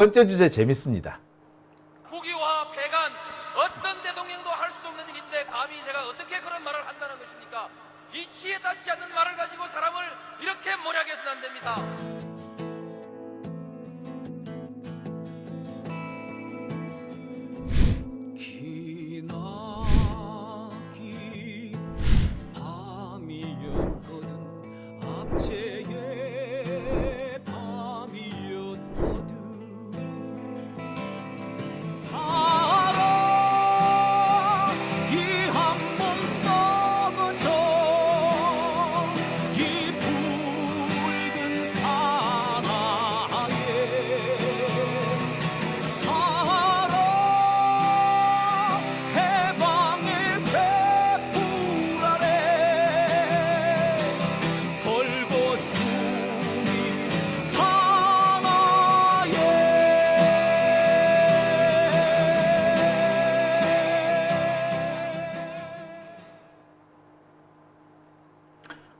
번째 주제 재밌습니다. 국유화 폐간 어떤 대통령도 할 수 없는 일인데 감히 제가 어떻게 그런 말을 한다는 것입니까? 이치에 닿지 않는 말을 가지고 사람을 이렇게 몰약해서는 안 됩니다. 기나긴 밤이었거든 압제의 밤이었거든 사랑이 한몸 썩어져 이 붉은 사나에 사랑 해방의 횃불 아래 걸고 숨이 사나에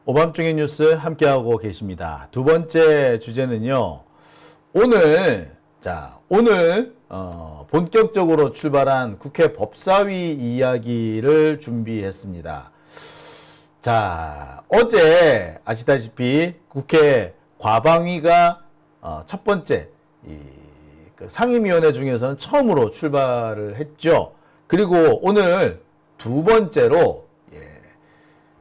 오밤중의 뉴스 함께하고 계십니다. 두 번째 주제는요. 오늘 본격적으로 출발한 국회 법사위 이야기를 준비했습니다. 자, 어제 아시다시피 국회 과방위가 첫 번째 그 상임위원회 중에서는 처음으로 출발을 했죠. 그리고 오늘 두 번째로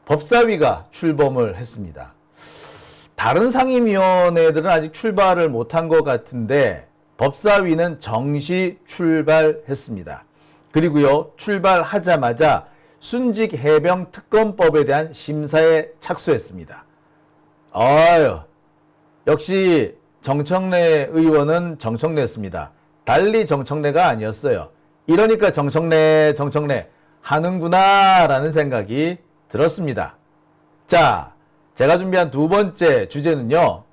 법사위가 출범을 했습니다. 다른 상임위원회들은 아직 출발을 못한 것 같은데 법사위는 정시 출발했습니다. 그리고요, 출발하자마자 순직 해병 특검법에 대한 심사에 착수했습니다. 아유, 역시 정청래 의원은 정청래였습니다. 달리 정청래가 아니었어요. 이러니까 정청래 하는구나 라는 생각이 들었습니다. 자, 제가 준비한 두 번째 주제는요.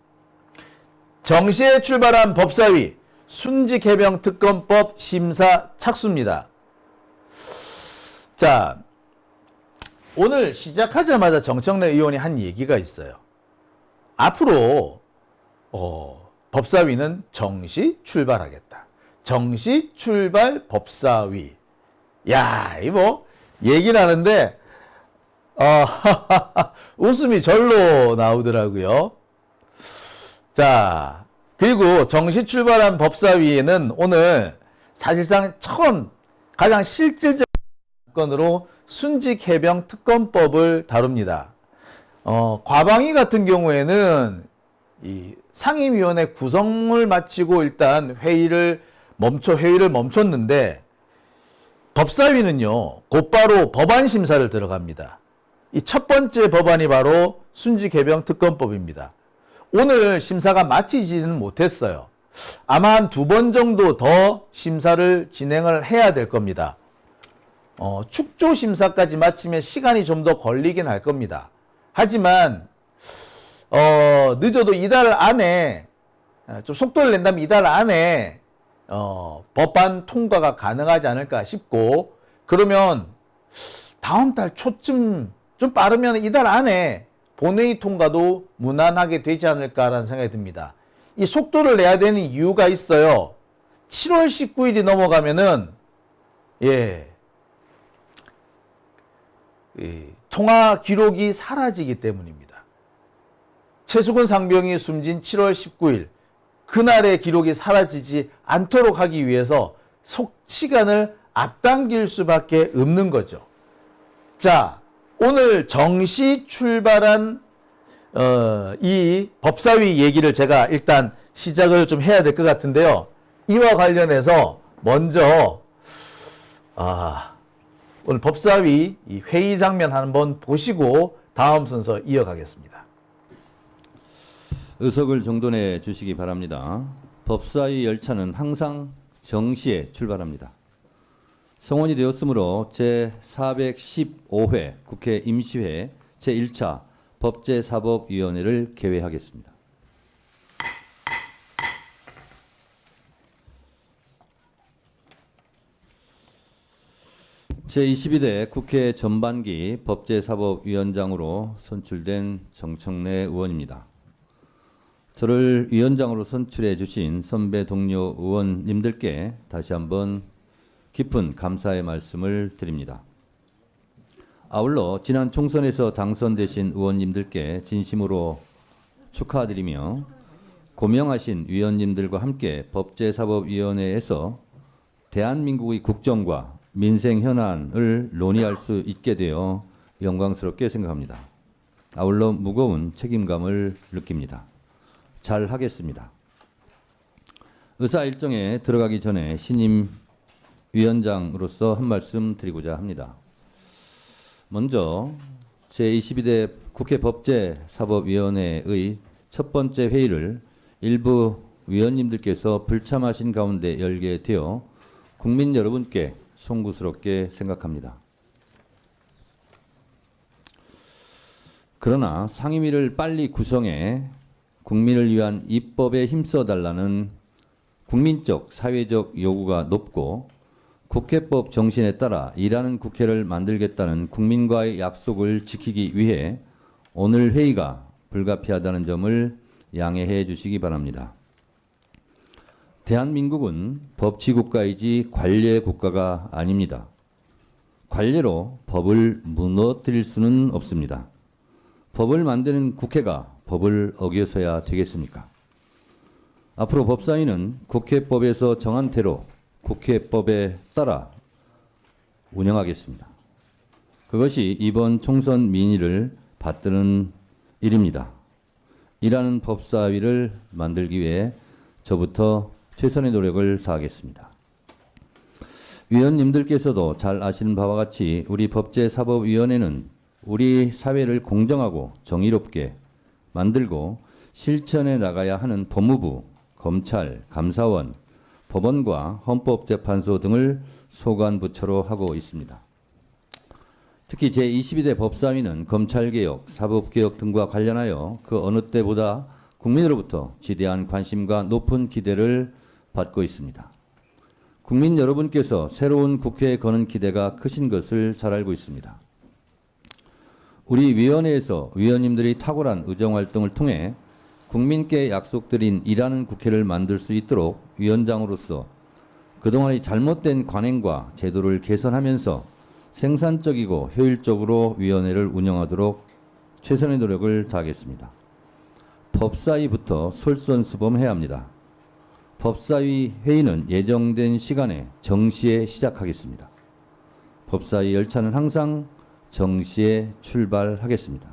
정시에 출발한 법사위 순직해병 특검법 심사 착수입니다. 자, 오늘 시작하자마자 정청래 의원이 한 얘기가 있어요. 앞으로 법사위는 정시 출발하겠다. 정시 출발 법사위. 야, 이 뭐 얘기는 하는데 웃음이 절로 나오더라고요. 자, 그리고 정시 출발한 법사위에는 오늘 사실상 가장 실질적인 건으로 순직해병 특검법을 다룹니다. 과방위 같은 경우에는 이 상임위원회 구성을 마치고 일단 회의를 멈췄는데 법사위는요, 곧바로 법안 심사를 들어갑니다. 이 첫 번째 법안이 바로 순직해병 특검법입니다. 오늘 심사가 마치지는 못했어요. 아마 한 두 번 정도 더 심사를 진행을 해야 될 겁니다. 축조 심사까지 마치면 시간이 좀 더 걸리긴 할 겁니다. 하지만 늦어도 이달 안에 좀 속도를 낸다면 이달 안에 법안 통과가 가능하지 않을까 싶고, 그러면 다음 달 초쯤, 좀 빠르면 이달 안에 본회의 통과도 무난하게 되지 않을까라는 생각이 듭니다. 이 속도를 내야 되는 이유가 있어요. 7월 19일이 넘어가면은 통화 기록이 사라지기 때문입니다. 최수근 상병이 숨진 7월 19일 그날의 기록이 사라지지 않도록 하기 위해서 시간을 앞당길 수밖에 없는 거죠. 자, 오늘 정시 출발한 이 법사위 얘기를 제가 일단 시작을 좀 해야 될 것 같은데요. 이와 관련해서 먼저 오늘 법사위 이 회의 장면 한번 보시고 다음 순서 이어가겠습니다. 의석을 정돈해 주시기 바랍니다. 법사위 열차는 항상 정시에 출발합니다. 성원이 되었으므로 제415회 국회 임시회 제1차 법제사법위원회를 개회하겠습니다. 제22대 국회 전반기 법제사법위원장으로 선출된 정청래 의원입니다. 저를 위원장으로 선출해 주신 선배 동료 의원님들께 다시 한번 깊은 감사의 말씀을 드립니다. 아울러 지난 총선에서 당선되신 의원님들께 진심으로 축하드리며 고명하신 위원님들과 함께 법제사법위원회에서 대한민국의 국정과 민생 현안을 논의할 수 있게 되어 영광스럽게 생각합니다. 아울러 무거운 책임감을 느낍니다. 잘 하겠습니다. 의사 일정에 들어가기 전에 신임 위원장으로서 한 말씀 드리고자 합니다. 먼저 제22대 국회 법제사법위원회의 첫 번째 회의를 일부 위원님들께서 불참하신 가운데 열게 되어 국민 여러분께 송구스럽게 생각합니다. 그러나 상임위를 빨리 구성해 국민을 위한 입법에 힘써달라는 국민적, 사회적 요구가 높고 국회법 정신에 따라 일하는 국회를 만들겠다는 국민과의 약속을 지키기 위해 오늘 회의가 불가피하다는 점을 양해해 주시기 바랍니다. 대한민국은 법치국가이지 관례국가가 아닙니다. 관례로 법을 무너뜨릴 수는 없습니다. 법을 만드는 국회가 법을 어겨서야 되겠습니까? 앞으로 법사위는 국회법에서 정한 대로 국회법에 따라 운영하겠습니다. 그것이 이번 총선 민의를 받드는 일입니다. 일하는 법사위를 만들기 위해 저부터 최선의 노력을 다하겠습니다. 위원님들께서도 잘 아시는 바와 같이 우리 법제사법위원회는 우리 사회를 공정하고 정의롭게 만들고 실천해 나가야 하는 법무부, 검찰, 감사원, 법원과 헌법재판소 등을 소관부처로 하고 있습니다. 특히 제22대 법사위는 검찰개혁, 사법개혁 등과 관련하여 그 어느 때보다 국민으로부터 지대한 관심과 높은 기대를 받고 있습니다. 국민 여러분께서 새로운 국회에 거는 기대가 크신 것을 잘 알고 있습니다. 우리 위원회에서 위원님들이 탁월한 의정활동을 통해 국민께 약속드린 일하는 국회를 만들 수 있도록 위원장으로서 그동안의 잘못된 관행과 제도를 개선하면서 생산적이고 효율적으로 위원회를 운영하도록 최선의 노력을 다하겠습니다. 법사위부터 솔선수범해야 합니다. 법사위 회의는 예정된 시간에 정시에 시작하겠습니다. 법사위 열차는 항상 정시에 출발하겠습니다.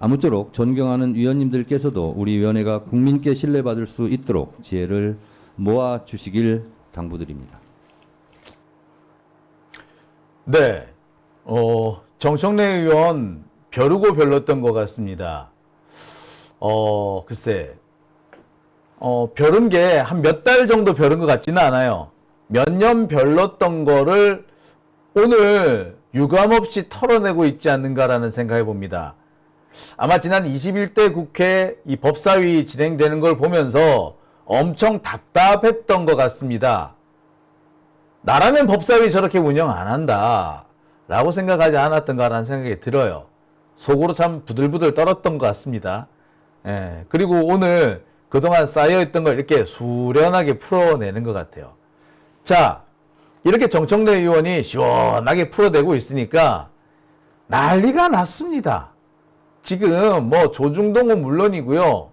아무쪼록 존경하는 위원님들께서도 우리 위원회가 국민께 신뢰받을 수 있도록 지혜를 모아주시길 당부드립니다. 네, 정청래 의원 벼르고 별렀던 것 같습니다. 글쎄, 벼른 게 한 몇 달 정도 벼른 것 같지는 않아요. 몇 년 별렀던 거를 오늘 유감없이 털어내고 있지 않는가라는 생각해 봅니다. 아마 지난 21대 국회 이 법사위 진행되는 걸 보면서 엄청 답답했던 것 같습니다. 나라면 법사위 저렇게 운영 안 한다 라고 생각하지 않았던가라는 생각이 들어요. 속으로 참 부들부들 떨었던 것 같습니다. 예, 그리고 오늘 그동안 쌓여있던 걸 이렇게 수련하게 풀어내는 것 같아요. 자, 이렇게 정청래 의원이 시원하게 풀어내고 있으니까 난리가 났습니다. 지금 뭐 조중동은 물론이고요.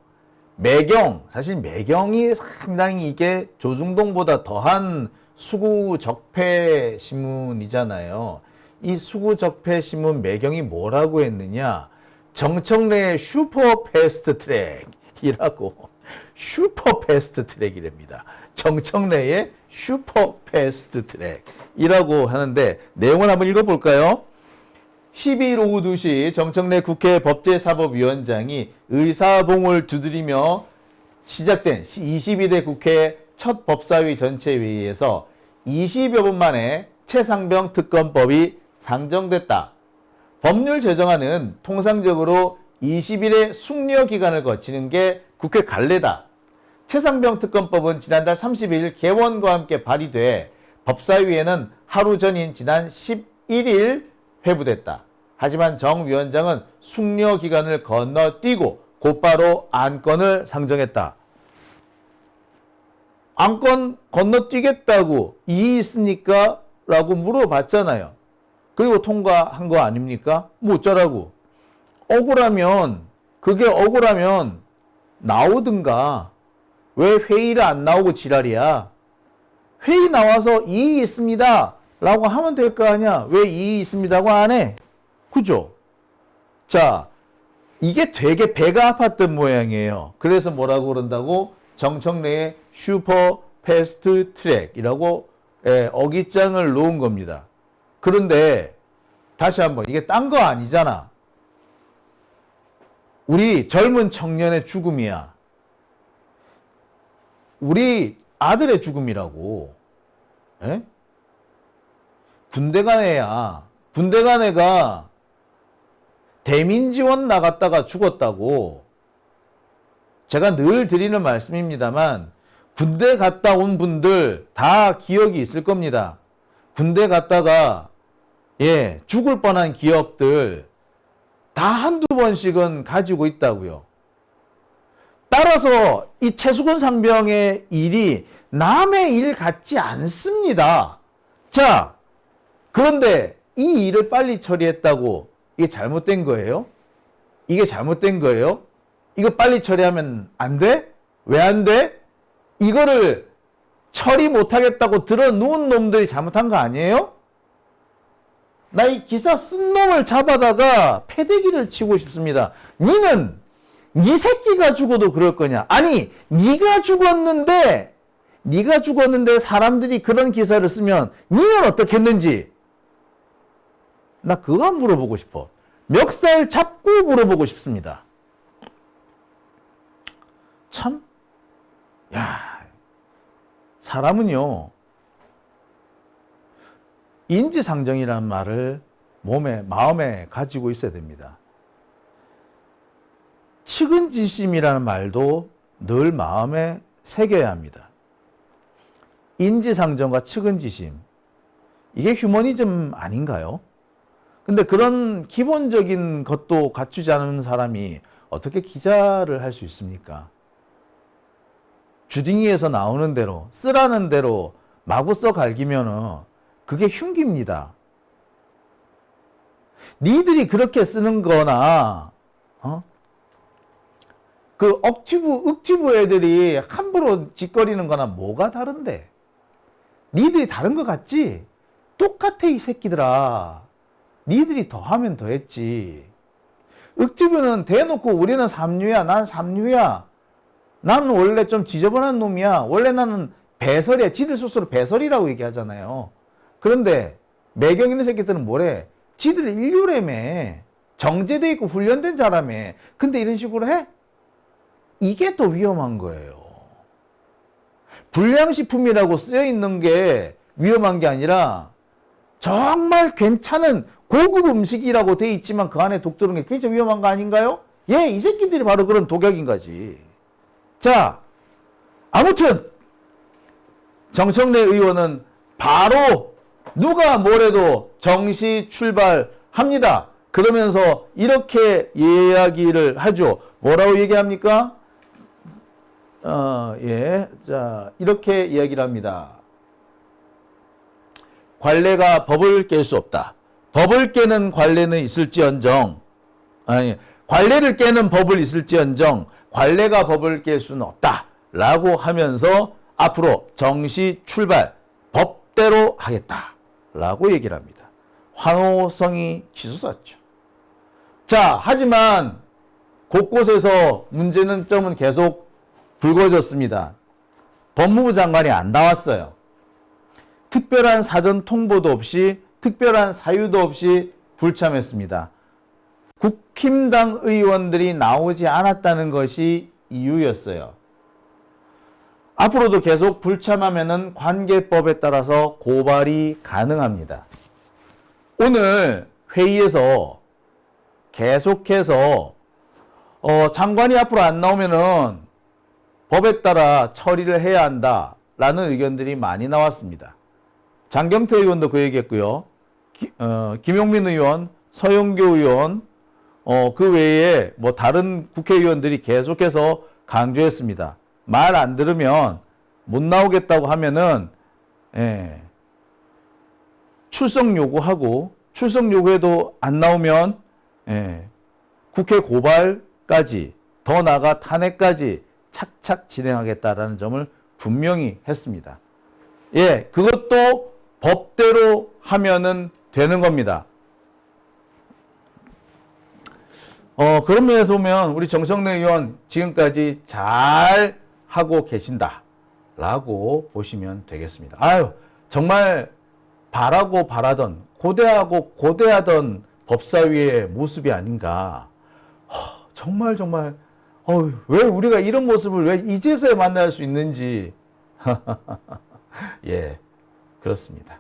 사실 매경이 상당히 이게 조중동보다 더한 수구적폐 신문이잖아요. 이 수구적폐 신문 매경이 뭐라고 했느냐? 정청래의 슈퍼 패스트 트랙이라고. 슈퍼 패스트 트랙이랍니다. 정청래의 슈퍼 패스트 트랙이라고 하는데 내용을 한번 읽어볼까요? 12일 오후 2시 정청래 국회 법제사법위원장이 의사봉을 두드리며 시작된 22대 국회 첫 법사위 전체 회의에서 20여 분 만에 최상병 특검법이 상정됐다. 법률 제정안은 통상적으로 20일의 숙려 기간을 거치는 게 국회 관례다. 최상병 특검법은 지난달 31일 개원과 함께 발의돼 법사위에는 하루 전인 지난 11일 회부됐다. 하지만 정 위원장은 숙려 기간을 건너뛰고 곧바로 안건을 상정했다. 안건 건너뛰겠다고 이의 있습니까? 라고 물어봤잖아요. 그리고 통과한 거 아닙니까? 뭐 어쩌라고. 그게 억울하면 나오든가. 왜 회의를 안 나오고 지랄이야? 회의 나와서 이의 있습니다. 라고 하면 될 거 아니야. 왜 이의 있습니다고 안 해? 그죠? 자, 이게 되게 배가 아팠던 모양이에요. 그래서 뭐라고 그런다고? 정청래의 슈퍼 패스트 트랙이라고 어깃장을 놓은 겁니다. 그런데 다시 한번 이게 딴 거 아니잖아. 우리 젊은 청년의 죽음이야. 우리 아들의 죽음이라고. 에? 군대 간 애야. 군대 간 애가 대민지원 나갔다가 죽었다고. 제가 늘 드리는 말씀입니다만 군대 갔다 온 분들 다 기억이 있을 겁니다. 군대 갔다가 죽을 뻔한 기억들 다 한두 번씩은 가지고 있다고요. 따라서 이 최수근 상병의 일이 남의 일 같지 않습니다. 자, 그런데 이 일을 빨리 처리했다고 이게 잘못된 거예요? 이게 잘못된 거예요? 이거 빨리 처리하면 안 돼? 왜 안 돼? 이거를 처리 못하겠다고 들어놓은 놈들이 잘못한 거 아니에요? 나 이 기사 쓴 놈을 잡아다가 패대기를 치고 싶습니다. 니는 니 새끼가 죽어도 그럴 거냐? 아니, 니가 죽었는데 사람들이 그런 기사를 쓰면 니는 어떻겠는지 나 그거 물어보고 싶어. 멱살 잡고 물어보고 싶습니다. 참, 야, 사람은요, 인지상정이라는 말을 마음에 가지고 있어야 됩니다. 측은지심이라는 말도 늘 마음에 새겨야 합니다. 인지상정과 측은지심, 이게 휴머니즘 아닌가요? 근데 그런 기본적인 것도 갖추지 않은 사람이 어떻게 기자를 할 수 있습니까? 주둥이에서 나오는 대로, 쓰라는 대로 마구 써 갈기면은 그게 흉기입니다. 니들이 그렇게 쓰는 거나, 그 억튜브 애들이 함부로 짓거리는 거나 뭐가 다른데? 니들이 다른 거 같지? 똑같아, 이 새끼들아. 니들이 더하면 더했지. 억튜브는 대놓고 우리는 삼류야, 난 삼류야. 난 원래 좀 지저분한 놈이야. 원래 나는 배설이야. 지들 스스로 배설이라고 얘기하잖아요. 그런데 매경 있는 새끼들은 뭐래? 지들 인류라며. 정제돼 있고 훈련된 자라며. 근데 이런 식으로 해? 이게 더 위험한 거예요. 불량식품이라고 쓰여 있는 게 위험한 게 아니라 정말 괜찮은 고급 음식이라고 돼 있지만 그 안에 독 들어오는 게 굉장히 위험한 거 아닌가요? 이 새끼들이 바로 그런 독약인 거지. 자, 아무튼 정청래 의원은 바로 누가 뭐래도 정시 출발합니다. 그러면서 이렇게 이야기를 하죠. 뭐라고 얘기합니까? 자, 이렇게 이야기를 합니다. 관례가 법을 깰 수 없다. 법을 깨는 관례는 있을지언정, 관례를 깨는 법을 있을지언정, 관례가 법을 깰 수는 없다. 라고 하면서 앞으로 정시 출발, 법대로 하겠다. 라고 얘기를 합니다. 환호성이 치솟았죠. 자, 하지만 곳곳에서 문제는 점은 계속 불거졌습니다. 법무부 장관이 안 나왔어요. 특별한 사전 통보도 없이, 특별한 사유도 없이 불참했습니다. 국힘당 의원들이 나오지 않았다는 것이 이유였어요. 앞으로도 계속 불참하면은 관계법에 따라서 고발이 가능합니다. 오늘 회의에서 계속해서 장관이 앞으로 안 나오면은 법에 따라 처리를 해야 한다라는 의견들이 많이 나왔습니다. 장경태 의원도 그 얘기했고요. 김용민 의원, 서영교 의원, 그 외에 뭐 다른 국회의원들이 계속해서 강조했습니다. 말 안 들으면 못 나오겠다고 하면은 출석 요구하고 출석 요구해도 안 나오면 국회 고발까지 더 나아가 탄핵까지 착착 진행하겠다라는 점을 분명히 했습니다. 예, 그것도 법대로 하면은 되는 겁니다. 그런 면에서 보면 우리 정청래 의원 지금까지 잘 하고 계신다라고 보시면 되겠습니다. 아유, 정말 바라고 바라던 고대하고 고대하던 법사위의 모습이 아닌가. 정말 왜 우리가 이런 모습을 왜 이제서야 만날 수 있는지. 예, 그렇습니다.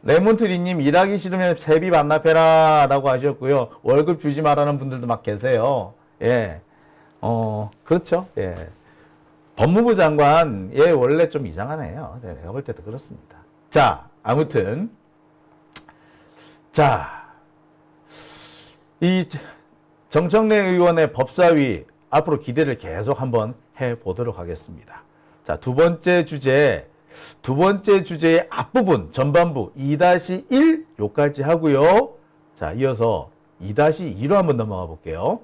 레몬트리님, 일하기 싫으면 세비 반납해라 라고 하셨고요. 월급 주지 말라는 분들도 막 계세요. 예, 그렇죠. 예. 법무부 장관, 예, 원래 좀 이상하네요. 네, 내가 볼 때도 그렇습니다. 자, 아무튼. 자, 이 정청래 의원의 법사위 앞으로 기대를 계속 한번 해보도록 하겠습니다. 자, 두 번째 주제의 앞부분, 전반부 2-1 요까지 하고요. 자, 이어서 2-2로 한번 넘어가 볼게요.